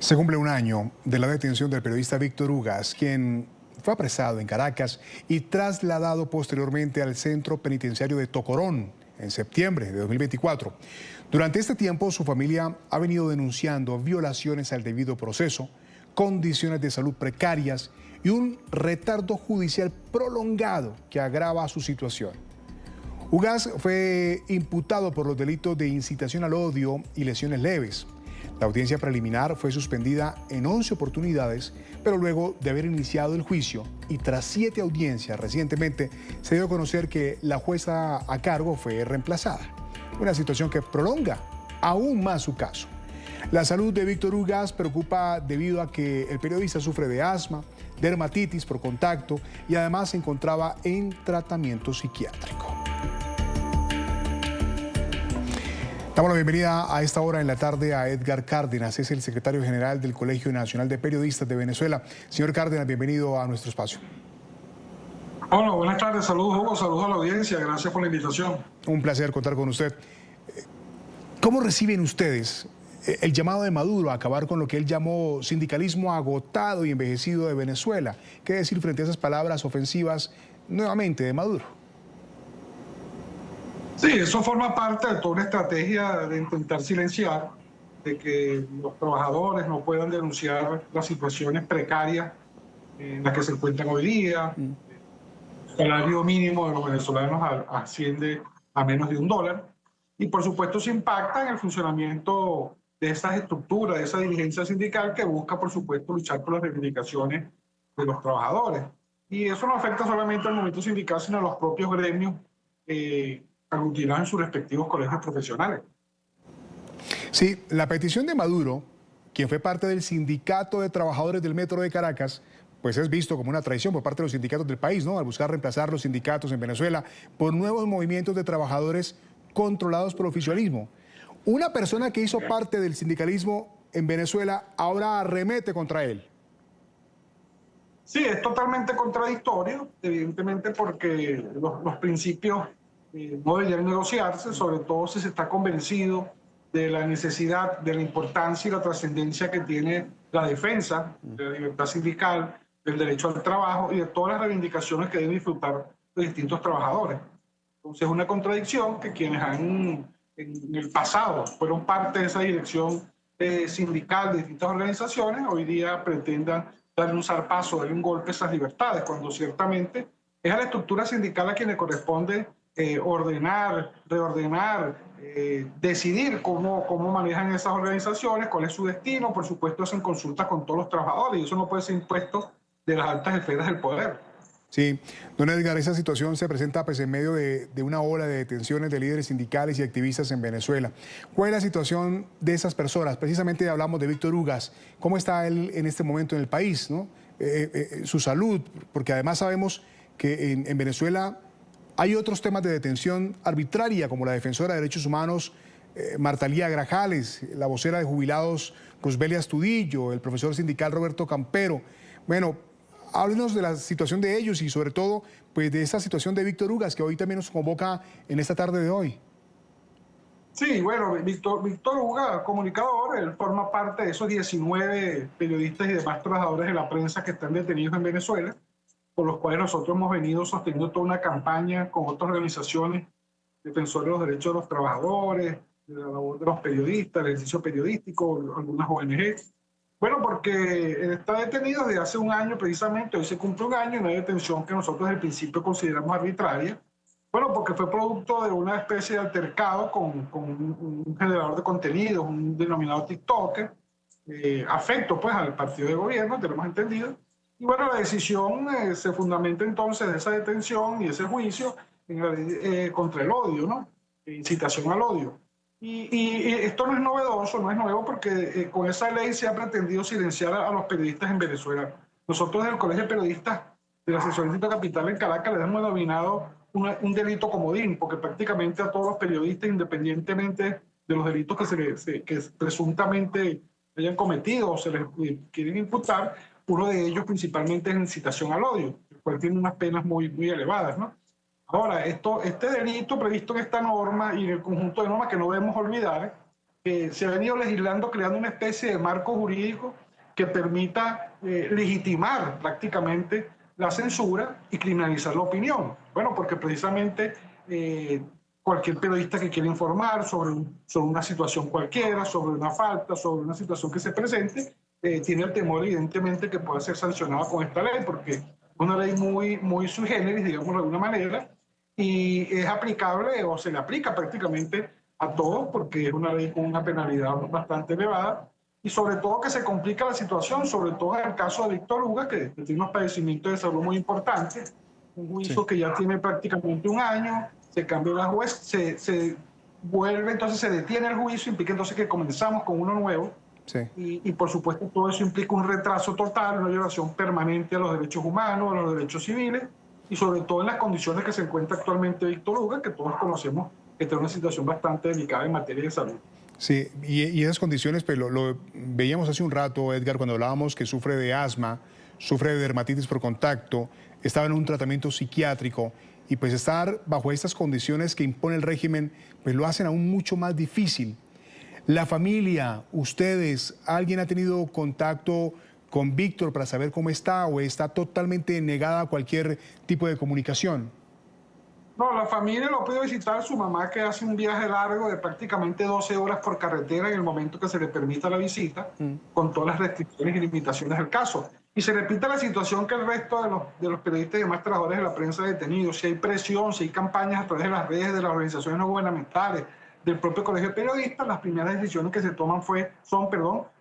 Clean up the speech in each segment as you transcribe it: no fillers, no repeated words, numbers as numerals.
Se cumple un año de la detención del periodista Víctor Ugas, quien fue apresado en Caracas y trasladado posteriormente al centro penitenciario de Tocorón en septiembre de 2024. Durante este tiempo, su familia ha venido denunciando violaciones al debido proceso, condiciones de salud precarias y un retardo judicial prolongado que agrava su situación. Ugas fue imputado por los delitos de incitación al odio y lesiones leves. La audiencia preliminar fue suspendida en 11 oportunidades, pero luego de haber iniciado el juicio y tras 7 audiencias recientemente, se dio a conocer que la jueza a cargo fue reemplazada. Una situación que prolonga aún más su caso. La salud de Víctor Ugas preocupa debido a que el periodista sufre de asma, dermatitis por contacto y además se encontraba en tratamiento psiquiátrico. Damos la bienvenida a esta hora en la tarde a Edgar Cárdenas, es el secretario general del Colegio Nacional de Periodistas de Venezuela. Señor Cárdenas, bienvenido a nuestro espacio. Hola, buenas tardes, saludos Hugo, saludos a la audiencia, gracias por la invitación. Un placer contar con usted. ¿Cómo reciben ustedes el llamado de Maduro a acabar con lo que él llamó sindicalismo agotado y envejecido de Venezuela? ¿Qué decir frente a esas palabras ofensivas nuevamente de Maduro? Sí, eso forma parte de toda una estrategia de intentar silenciar, de que los trabajadores no puedan denunciar las situaciones precarias en las que se encuentran hoy día. El salario mínimo de los venezolanos asciende a menos de $1. Y por supuesto se impacta en el funcionamiento de esas estructuras, de esa dirigencia sindical que busca por supuesto luchar por las reivindicaciones de los trabajadores. Y eso no afecta solamente al movimiento sindical, sino a los propios gremios aglutinados en sus respectivos colegios profesionales. Sí, la petición de Maduro, quien fue parte del sindicato de trabajadores del Metro de Caracas, pues es visto como una traición por parte de los sindicatos del país, ¿no? Al buscar reemplazar los sindicatos en Venezuela por nuevos movimientos de trabajadores controlados por el oficialismo. Una persona que hizo parte del sindicalismo en Venezuela ahora arremete contra él. Sí, es totalmente contradictorio, evidentemente porque los principios no deberían negociarse, sobre todo si se está convencido de la necesidad, de la importancia y la trascendencia que tiene la defensa de la libertad sindical, del derecho al trabajo y de todas las reivindicaciones que deben disfrutar los distintos trabajadores. Entonces es una contradicción que quienes en el pasado fueron parte de esa dirección sindical de distintas organizaciones, hoy día pretendan darle un zarpazo, darle un golpe a esas libertades, cuando ciertamente es a la estructura sindical a quien le corresponde ordenar, reordenar, decidir cómo manejan esas organizaciones, cuál es su destino. Por supuesto, hacen consultas con todos los trabajadores y eso no puede ser impuesto de las altas esferas del poder. Sí, don Edgar, esa situación se presenta pues, en medio de una ola de detenciones de líderes sindicales y activistas en Venezuela. ¿Cuál es la situación de esas personas? Precisamente hablamos de Víctor Ugas. ¿Cómo está él en este momento en el país, ¿no? Su salud, porque además sabemos que en Venezuela hay otros temas de detención arbitraria, como la defensora de derechos humanos Marta Lía Grajales, la vocera de jubilados Rosbelia Astudillo, el profesor sindical Roberto Campero. Bueno, háblenos de la situación de ellos y sobre todo pues, de esta situación de Víctor Ugas, que hoy también nos convoca en esta tarde de hoy. Sí, bueno, Víctor Ugas, comunicador, él forma parte de esos 19 periodistas y demás trabajadores de la prensa que están detenidos en Venezuela, por los cuales nosotros hemos venido sosteniendo toda una campaña con otras organizaciones defensores de los derechos de los trabajadores, de la labor de los periodistas, el ejercicio periodístico, algunas ONG. Bueno, porque está detenido desde hace un año precisamente, hoy se cumple un año, una detención que nosotros desde el principio consideramos arbitraria. Bueno, porque fue producto de una especie de altercado con un generador de contenidos, un denominado TikToker, afecto pues al partido de gobierno, tenemos entendido. Y bueno, la decisión se fundamenta entonces de esa detención y ese juicio contra el odio, ¿no? Incitación al odio. Y esto no es novedoso, no es nuevo, porque con esa ley se ha pretendido silenciar a los periodistas en Venezuela. Nosotros del Colegio de Periodistas de la sección Distrito Capital en Caracas les hemos denominado un delito comodín, porque prácticamente a todos los periodistas, independientemente de los delitos que presuntamente hayan cometido o se les quieren imputar, uno de ellos principalmente es incitación al odio, el cual tiene unas penas muy elevadas, ¿no? Ahora, este delito previsto en esta norma y en el conjunto de normas que no debemos olvidar, que se ha venido legislando, creando una especie de marco jurídico que permita legitimar prácticamente la censura y criminalizar la opinión. Bueno, porque precisamente cualquier periodista que quiera informar sobre una situación cualquiera, sobre una falta, sobre una situación que se presente, tiene el temor evidentemente que pueda ser sancionado con esta ley, porque es una ley muy sui generis, digamos de alguna manera, y es aplicable o se le aplica prácticamente a todos porque es una ley con una penalidad bastante elevada y sobre todo que se complica la situación, sobre todo en el caso de Víctor Ugas, que tiene unos padecimientos de salud muy importantes, un juicio que ya tiene prácticamente un año, se cambia la juez, se vuelve, entonces se detiene el juicio, implica entonces que comenzamos con uno nuevo. Sí. Y por supuesto todo eso implica un retraso total, una violación permanente a los derechos humanos, a los derechos civiles y sobre todo en las condiciones que se encuentra actualmente Víctor Ugas, que todos conocemos que está en una situación bastante delicada en materia de salud. Sí, y esas condiciones, pues lo veíamos hace un rato, Edgar, cuando hablábamos que sufre de asma, sufre de dermatitis por contacto, estaba en un tratamiento psiquiátrico y pues estar bajo estas condiciones que impone el régimen, pues lo hacen aún mucho más difícil. La familia, ustedes, ¿alguien ha tenido contacto con Víctor para saber cómo está o está totalmente negada a cualquier tipo de comunicación? No, la familia lo puede visitar, su mamá que hace un viaje largo de prácticamente 12 horas por carretera en el momento que se le permita la visita, con todas las restricciones y limitaciones del caso. Y se repite la situación que el resto de los periodistas y demás trabajadores de la prensa detenidos. Si hay presión, si hay campañas a través de las redes, de las organizaciones no gubernamentales, del propio Colegio de Periodistas, las primeras decisiones que se toman son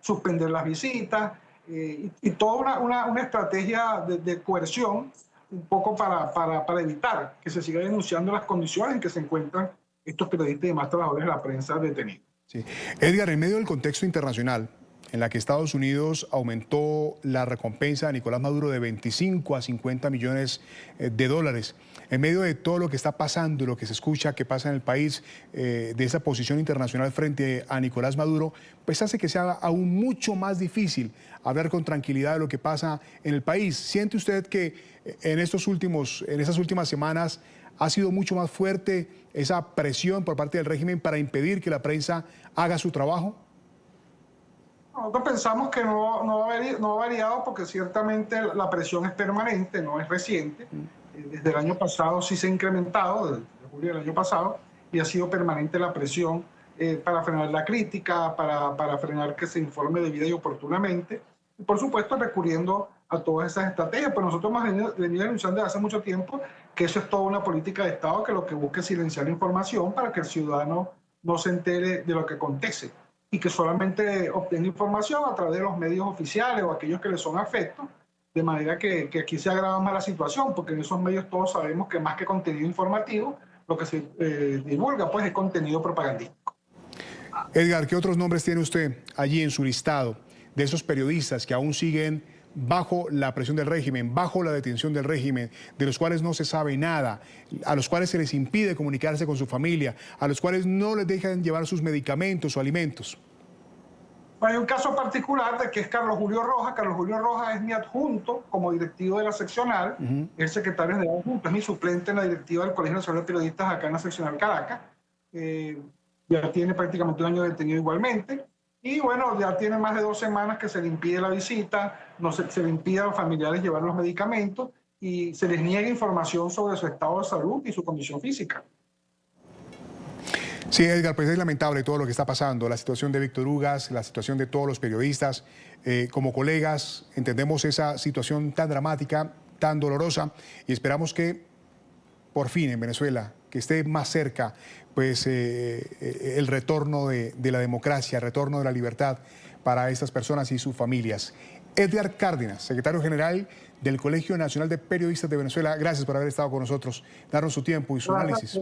suspender las visitas y toda una estrategia de coerción un poco para evitar que se siga denunciando las condiciones en que se encuentran estos periodistas y demás trabajadores de la prensa detenidos. Sí. Edgar, en medio del contexto internacional, en la que Estados Unidos aumentó la recompensa a Nicolás Maduro de 25 a 50 millones de dólares, en medio de todo lo que está pasando y lo que se escucha que pasa en el país, de esa posición internacional frente a Nicolás Maduro, pues hace que sea aún mucho más difícil hablar con tranquilidad de lo que pasa en el país. ¿Siente usted que en esas últimas semanas ha sido mucho más fuerte esa presión por parte del régimen para impedir que la prensa haga su trabajo? Nosotros pensamos que no ha variado porque ciertamente la presión es permanente, no es reciente. Desde el año pasado sí se ha incrementado, desde julio del año pasado, y ha sido permanente la presión para frenar la crítica, para frenar que se informe debida y oportunamente. Y por supuesto recurriendo a todas esas estrategias. Pues nosotros hemos venido denunciando desde hace mucho tiempo que eso es toda una política de Estado que lo que busca es silenciar la información para que el ciudadano no se entere de lo que acontece y que solamente obtenga información a través de los medios oficiales o aquellos que le son afectos, de manera que aquí se agrava más la situación, porque en esos medios todos sabemos que más que contenido informativo, lo que se divulga pues es contenido propagandístico. Edgar, ¿qué otros nombres tiene usted allí en su listado de esos periodistas que aún siguen bajo la presión del régimen, bajo la detención del régimen, de los cuales no se sabe nada, a los cuales se les impide comunicarse con su familia, a los cuales no les dejan llevar sus medicamentos o alimentos? Hay un caso particular de que es Carlos Julio Rojas. Carlos Julio Rojas es mi adjunto como directivo de la seccional, es secretario de adjunto, es mi suplente en la directiva del Colegio Nacional de Periodistas acá en la seccional Caracas. Ya tiene prácticamente un año detenido igualmente. Y bueno, ya tiene más de 2 semanas que se le impide la visita, se le impide a los familiares llevar los medicamentos y se les niega información sobre su estado de salud y su condición física. Sí, Edgar, pues es lamentable todo lo que está pasando, la situación de Víctor Ugas, la situación de todos los periodistas. Como colegas entendemos esa situación tan dramática, tan dolorosa y esperamos que por fin en Venezuela, que esté más cerca pues, el retorno de la democracia, el retorno de la libertad para estas personas y sus familias. Edgar Cárdenas, secretario general del Colegio Nacional de Periodistas de Venezuela, gracias por haber estado con nosotros, darnos su tiempo y su análisis.